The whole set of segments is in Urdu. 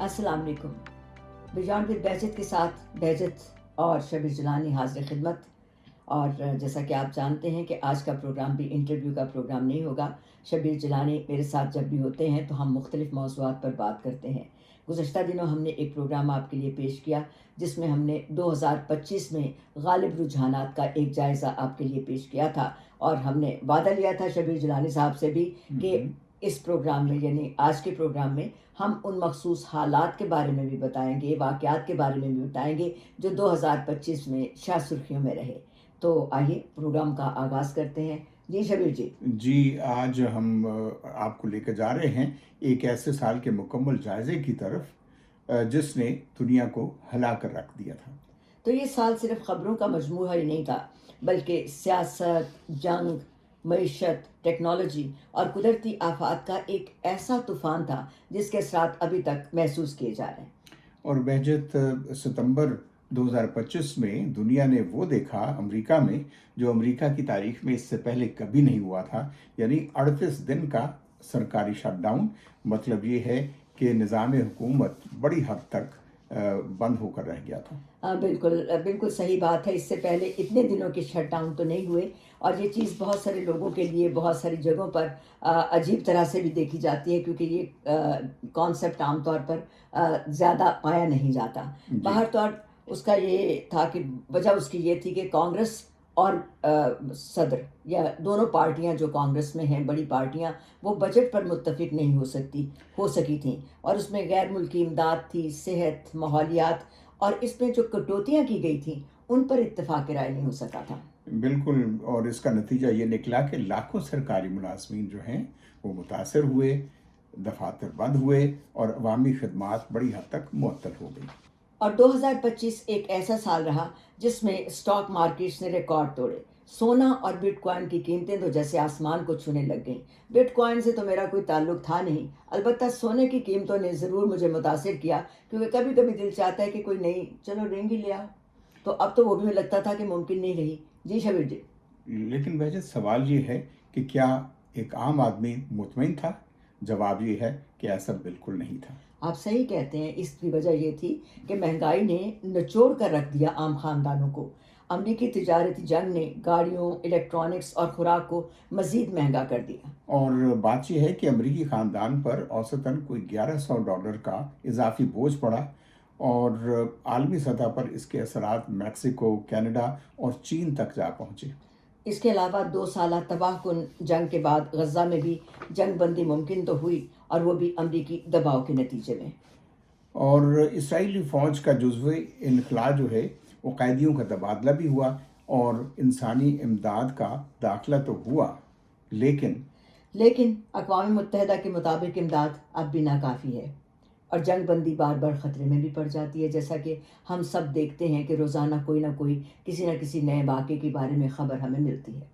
السلام علیکم. بیانڈ ود بہجت کے ساتھ بہجت اور شبیر جیلانی حاضر خدمت. اور جیسا کہ آپ جانتے ہیں کہ آج کا پروگرام بھی انٹرویو کا پروگرام نہیں ہوگا. شبیر جیلانی میرے ساتھ جب بھی ہوتے ہیں تو ہم مختلف موضوعات پر بات کرتے ہیں. گزشتہ دنوں ہم نے ایک پروگرام آپ کے لیے پیش کیا جس میں ہم نے 2025 میں غالب رجحانات کا ایک جائزہ آپ کے لیے پیش کیا تھا، اور ہم نے وعدہ لیا تھا شبیر جیلانی صاحب سے بھی کہ اس پروگرام میں یعنی آج کے پروگرام میں ہم ان مخصوص حالات کے بارے میں بھی بتائیں گے، واقعات کے بارے میں بھی بتائیں گے جو 2025 میں شاہ سرخیوں میں رہے. تو آئیے پروگرام کا آغاز کرتے ہیں. جی شبیر جی. جی، آج ہم آپ کو لے کر جا رہے ہیں ایک ایسے سال کے مکمل جائزے کی طرف جس نے دنیا کو ہلا کر رکھ دیا تھا. تو یہ سال صرف خبروں کا مجموعہ ہی نہیں تھا، بلکہ سیاست، جنگ، معیشت، ٹیکنالوجی اور قدرتی آفات کا ایک ایسا طوفان تھا جس کے اثرات ابھی تک محسوس کیے جا رہے ہیں. اور بہجت، ستمبر 2025 میں دنیا نے وہ دیکھا امریکہ میں جو امریکہ کی تاریخ میں اس سے پہلے کبھی نہیں ہوا تھا، یعنی 38 دن کا سرکاری شٹ ڈاؤن. مطلب یہ ہے کہ نظام حکومت بڑی حد تک بند ہو کر رہ گیا تھا. بالکل صحیح بات ہے. اس سے پہلے اتنے دنوں کے شٹ ڈاؤن تو نہیں ہوئے، اور یہ چیز بہت سارے لوگوں کے لیے بہت ساری جگہوں پر عجیب طرح سے بھی دیکھی جاتی ہے، کیونکہ یہ کانسیپٹ عام طور پر زیادہ پایا نہیں جاتا. باہر طور اس کا یہ تھا کہ وجہ اس کی یہ تھی کہ کانگریس اور صدر یا دونوں پارٹیاں جو کانگریس میں ہیں، بڑی پارٹیاں، وہ بجٹ پر متفق نہیں ہو سکی تھیں، اور اس میں غیر ملکی امداد تھی، صحت، ماحولیات، اور اس میں جو کٹوتیاں کی گئی تھیں ان پر اتفاق رائے نہیں ہو سکا تھا. بالکل، اور اس کا نتیجہ یہ نکلا کہ لاکھوں سرکاری ملازمین جو ہیں وہ متاثر ہوئے، دفاتر بند ہوئے اور عوامی خدمات بڑی حد تک معطل ہو گئی. اور 2025 ایک ایسا سال رہا جس میں اسٹاک مارکیٹس نے ریکارڈ توڑے. سونا اور بٹ کوائن کی قیمتیں تو جیسے آسمان کو چھونے لگ گئیں. بٹ کوائن سے تو میرا کوئی تعلق تھا نہیں، البتہ سونے کی قیمتوں نے ضرور مجھے متاثر کیا، کیونکہ کبھی کبھی دل چاہتا ہے کہ کوئی نئی چلو رنگ ہی لے آؤ، تو اب تو وہ بھی لگتا تھا کہ ممکن نہیں رہی. جی شبیر جی. لیکن بہجت، سوال یہ ہے کہ کیا ایک عام آدمی مطمئن تھا؟ جواب یہ ہے کہ ایسا بالکل نہیں تھا. آپ صحیح کہتے ہیں. اس کی وجہ یہ تھی کہ مہنگائی نے نچوڑ کر رکھ دیا عام خاندانوں کو. امریکی تجارتی جنگ نے گاڑیوں، الیکٹرانکس اور خوراک کو مزید مہنگا کر دیا. اور بات یہ ہے کہ امریکی خاندان پر اوسطاً کوئی $1100 کا اضافی بوجھ پڑا، اور عالمی سطح پر اس کے اثرات میکسیکو، کینیڈا اور چین تک جا پہنچے. اس کے علاوہ 2 سالہ تباہ کن جنگ کے بعد غزہ میں بھی جنگ بندی ممکن تو ہوئی، اور وہ بھی امریکی دباؤ کے نتیجے میں. اور اسرائیلی فوج کا جزوی انخلاء جو ہے وہ قیدیوں کا تبادلہ بھی ہوا، اور انسانی امداد کا داخلہ تو ہوا، لیکن اقوام متحدہ کے مطابق امداد اب بھی ناکافی ہے، اور جنگ بندی بار بار خطرے میں بھی پڑ جاتی ہے، جیسا کہ ہم سب دیکھتے ہیں کہ روزانہ کوئی نہ کوئی کسی نہ کسی نئے واقعے کے بارے میں خبر ہمیں ملتی ہے.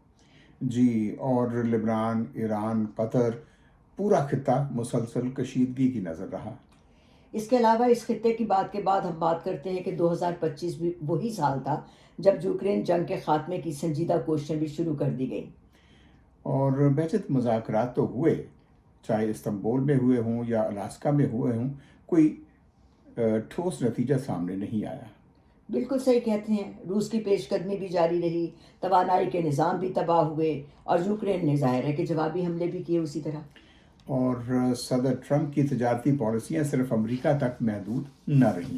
جی، اور لبنان، ایران، قطر، پورا خطہ مسلسل کشیدگی کی نظر رہا. اس کے علاوہ اس خطے کی بات کے بعد ہم بات کرتے ہیں کہ 2025 بھی وہی سال تھا جب یوکرین جنگ کے خاتمے کی سنجیدہ کوششیں بھی شروع کر دی گئیں. اور بہجت، مذاکرات تو ہوئے، چاہے استنبول میں ہوئے ہوں یا الاسکا میں ہوئے ہوں، کوئی ٹھوس نتیجہ سامنے نہیں آیا. بالکل صحیح کہتے ہیں. روس کی پیش قدمی بھی جاری رہی، توانائی کے نظام بھی تباہ ہوئے، اور یوکرین نے ظاہر ہے کہ جوابی حملے بھی کیے اسی طرح. اور صدر ٹرمپ کی تجارتی پالیسیاں صرف امریکہ تک محدود نہ رہیں.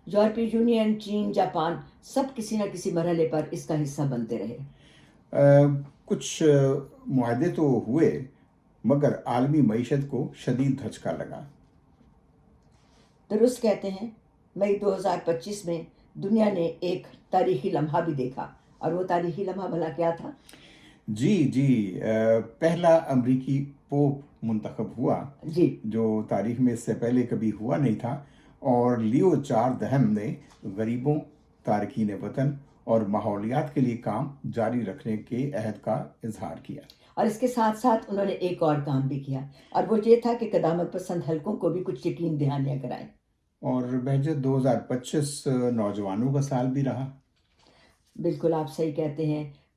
یورپی یونین، چین، جاپان سب کسی نہ کسی مرحلے پر اس کا حصہ بنتے رہے. کچھ معاہدے تو ہوئے، مگر عالمی معیشت کو شدید دھچکا لگا. درست کہتے ہیں. مئی 2025 میں دنیا نے ایک تاریخی لمحہ بھی دیکھا، اور وہ تاریخی لمحہ بھلا کیا تھا؟ جی، پہلا امریکی پوپ منتخب ہوا، جی، جو تاریخ میں اس سے پہلے کبھی ہوا نہیں تھا، اور لیو 4 نے غریبوں، تارکین وطن اور ماحولیات کے لیے کام جاری رکھنے کے عہد کا اظہار کیا. اور اس کے ساتھ ساتھ انہوں نے ایک اور کام بھی کیا، اور وہ یہ تھا کہ قدامت پسند حلقوں کو بھی کچھ یقین دہانیاں کرائیں. اور بہجت، 2025 نوجوانوں کا سال بھی رہا. بالکل آپ صحیح کہتے ہیں.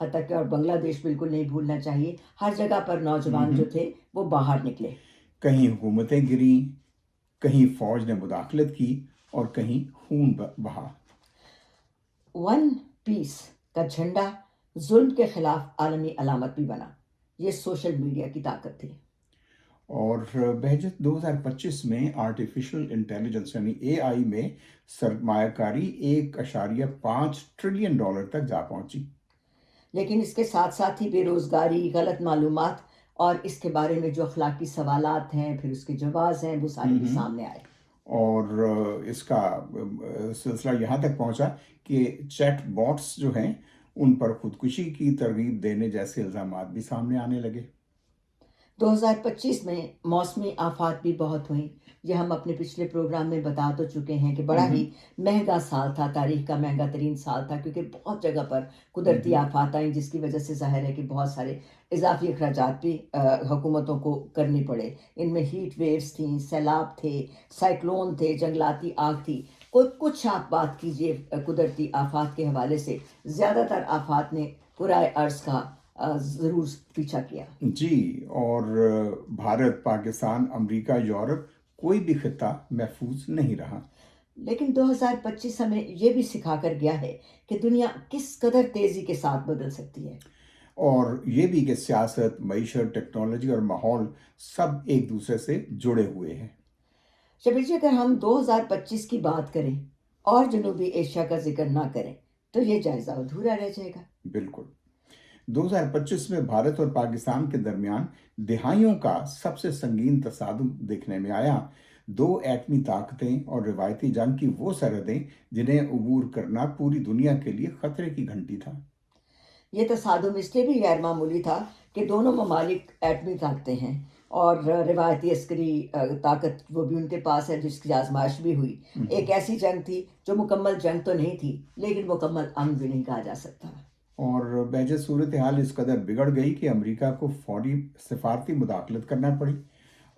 حتیٰ کہ اور بنگلہ دیش بالکل نہیں بھولنا چاہیے، ہر جگہ پر نوجوان جو تھے وہ باہر نکلے۔ کہیں حکومتیں گریں، کہیں فوج نے مداخلت کی اور کہیں خون بہا۔ ون پیس کا جھنڈا ظلم کے خلاف عالمی علامت بھی بنا۔ یہ سوشل میڈیا کی طاقت تھی۔ اور بہجت 2025 میں آرٹیفیشل انٹیلیجنس یعنی AI میں سرمایہ کاری $1.5 ٹریلین تک جا پہنچی۔ لیکن اس کے ساتھ ساتھ ہی بے روزگاری، غلط معلومات اور اس کے بارے میں جو اخلاقی سوالات ہیں، پھر اس کے جواز ہیں، وہ سارے بھی سامنے آئے۔ اور اس کا سلسلہ یہاں تک پہنچا کہ چیٹ باٹس جو ہیں ان پر خودکشی کی ترغیب دینے جیسے الزامات بھی سامنے آنے لگے۔ 2025 میں موسمی آفات بھی بہت ہوئیں۔ یہ ہم اپنے پچھلے پروگرام میں بتا تو چکے ہیں کہ بڑا ہی مہنگا سال تھا، تاریخ کا مہنگا ترین سال تھا، کیونکہ بہت جگہ پر قدرتی آفات آئیں، جس کی وجہ سے ظاہر ہے کہ بہت سارے اضافی اخراجات بھی حکومتوں کو کرنے پڑے۔ ان میں ہیٹ ویوز تھیں، سیلاب تھے، سائیکلون تھے، جنگلاتی آگ تھی۔ کچھ آپ بات کیجئے قدرتی آفات کے حوالے سے۔ زیادہ تر آفات نے کرۂ ارض کا ضرور پیچھا کیا۔ جی، اور بھارت، پاکستان، امریکہ، یورپ، کوئی بھی خطہ محفوظ نہیں رہا۔ لیکن 2025 ہمیں یہ بھی سکھا کر گیا ہے کہ دنیا کس قدر تیزی کے ساتھ بدل سکتی ہے۔ اور یہ بھی کہ سیاست، معیشت، ٹیکنالوجی اور ماحول سب ایک دوسرے سے جڑے ہوئے ہیں۔ شبیر جی، اگر ہم 2025 کی بات کریں اور جنوبی ایشیا کا ذکر نہ کریں تو یہ جائزہ ادھورا رہ جائے گا۔ بالکل۔ 2025 میں بھارت اور پاکستان کے درمیان دہائیوں کا سب سے سنگین تصادم دیکھنے میں آیا۔ دو ایٹمی طاقتیں اور روایتی جنگ کی وہ سرحدیں جنہیں عبور کرنا پوری دنیا کے لیے خطرے کی گھنٹی تھا۔ یہ تصادم اس لیے بھی غیر معمولی تھا کہ دونوں ممالک ایٹمی طاقتیں ہیں اور روایتی عسکری طاقت وہ بھی ان کے پاس ہے، جس کی آزمائش بھی ہوئی۔ ایک ایسی جنگ تھی جو مکمل جنگ تو نہیں تھی، لیکن مکمل امن بھی نہیں کہا جا سکتا۔ اور بہجت صورتحال اس قدر بگڑ گئی کہ امریکہ کو فوری سفارتی مداخلت کرنا پڑی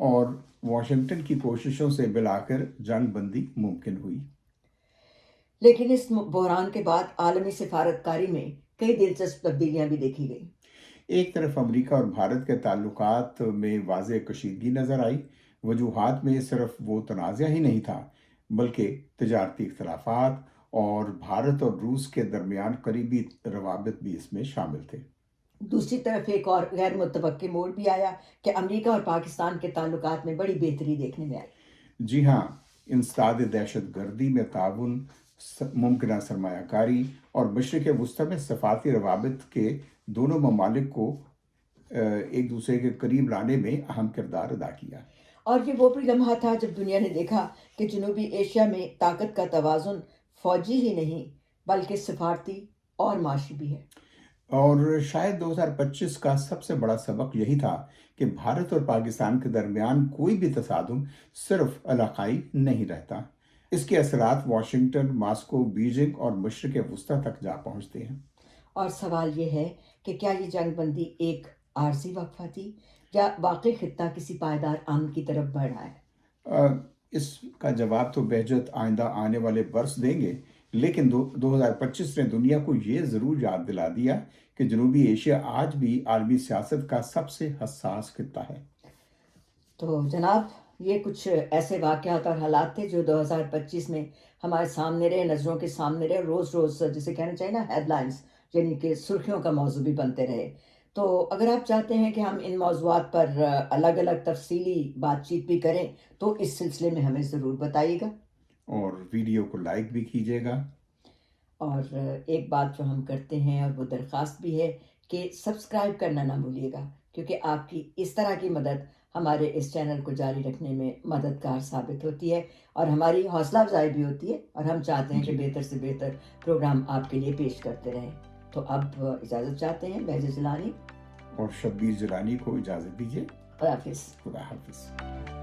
اور واشنگٹن کی کوششوں سے بالآخر جنگ بندی ممکن ہوئی۔ لیکن اس بحران کے بعد عالمی سفارتکاری میں کئی دلچسپ تبدیلیاں بھی دیکھی گئیں۔ ایک طرف امریکہ اور بھارت کے تعلقات میں واضح کشیدگی نظر آئی۔ وجوہات میں صرف وہ تنازع ہی نہیں تھا، بلکہ تجارتی اختلافات اور بھارت اور روس کے درمیان قریبی روابط بھی اس میں شامل تھے۔ دوسری طرف ایک اور غیر متوقع موڑ بھی آیا کہ امریکہ اور پاکستان کے تعلقات میں بڑی بہتری دیکھنے میں آئی۔ جی ہاں، انسداد دہشت گردی میں تعاون، ممکنہ سرمایہ کاری اور مشرق وسطی میں سفارتی روابط کے دونوں ممالک کو ایک دوسرے کے قریب لانے میں اہم کردار ادا کیا۔ اور یہ وہ بھی لمحہ تھا جب دنیا نے دیکھا کہ جنوبی ایشیا میں طاقت کا توازن فوجی ہی نہیں بلکہ سفارتی اور معاشی بھی ہے۔ اور شاید 2025 کا سب سے بڑا سبق یہی تھا کہ بھارت اور پاکستان کے درمیان کوئی بھی تصادم صرف علاقائی نہیں رہتا، اس کے اثرات واشنگٹن، ماسکو، بیجنگ اور مشرق وسطی تک جا پہنچتے ہیں۔ اور سوال یہ ہے کہ کیا یہ جنگ بندی ایک عارضی وقفہ تھی یا واقعی خطہ کسی پائیدار امن کی طرف بڑھ رہا ہے؟ اس کا جواب تو بہجت آئندہ آنے والے برس دیں گے، لیکن 2025 نے دنیا کو یہ ضرور یاد دلا دیا کہ جنوبی ایشیا آج بھی عالمی سیاست کا سب سے حساس خطہ ہے۔ تو جناب، یہ کچھ ایسے واقعات اور حالات تھے جو 2025 میں ہمارے سامنے رہے، نظروں کے سامنے رہے، روز روز جسے کہنا چاہیے نا ہیڈ لائنز، یعنی کہ سرخیوں کا موضوع بھی بنتے رہے۔ تو اگر آپ چاہتے ہیں کہ ہم ان موضوعات پر الگ الگ تفصیلی بات چیت بھی کریں تو اس سلسلے میں ہمیں ضرور بتائیے گا، اور ویڈیو کو لائک بھی کیجیے گا۔ اور ایک بات جو ہم کرتے ہیں اور وہ درخواست بھی ہے کہ سبسکرائب کرنا نہ بھولیے گا، کیونکہ آپ کی اس طرح کی مدد ہمارے اس چینل کو جاری رکھنے میں مددگار ثابت ہوتی ہے اور ہماری حوصلہ افزائی بھی ہوتی ہے، اور ہم چاہتے ہیں کہ بہتر سے بہتر پروگرام آپ کے لیے پیش کرتے رہیں۔ تو اب اجازت چاہتے ہیں بہجت جیلانی اور شبیر جیلانی کو اجازت دیجیے۔ خدا حافظ۔ خدا حافظ۔